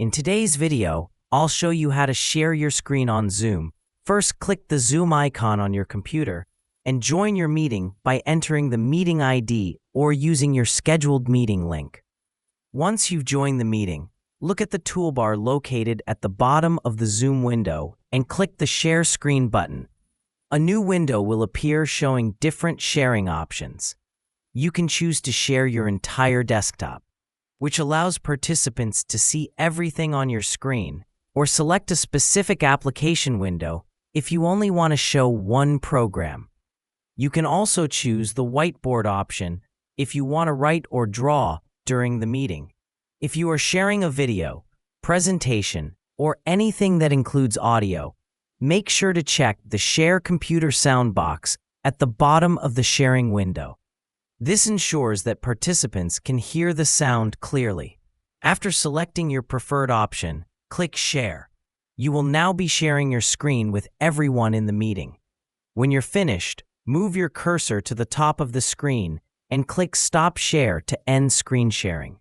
In today's video, I'll show you how to share your screen on Zoom. First, click the Zoom icon on your computer and join your meeting by entering the meeting ID or using your scheduled meeting link. Once you've joined the meeting, look at the toolbar located at the bottom of the Zoom window and click the Share Screen button. A new window will appear showing different sharing options. You can choose to share your entire desktop, which allows participants to see everything on your screen, or select a specific application window if you only want to show one program. You can also choose the whiteboard option if you want to write or draw during the meeting. If you are sharing a video, presentation, or anything that includes audio, make sure to check the Share Computer sound box at the bottom of the sharing window. This ensures that participants can hear the sound clearly. After selecting your preferred option, click Share. You will now be sharing your screen with everyone in the meeting. When you're finished, move your cursor to the top of the screen and click Stop Share to end screen sharing.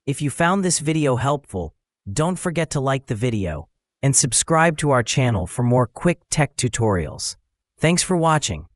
If you found this video helpful, don't forget to like the video and subscribe to our channel for more quick tech tutorials. Thanks for watching.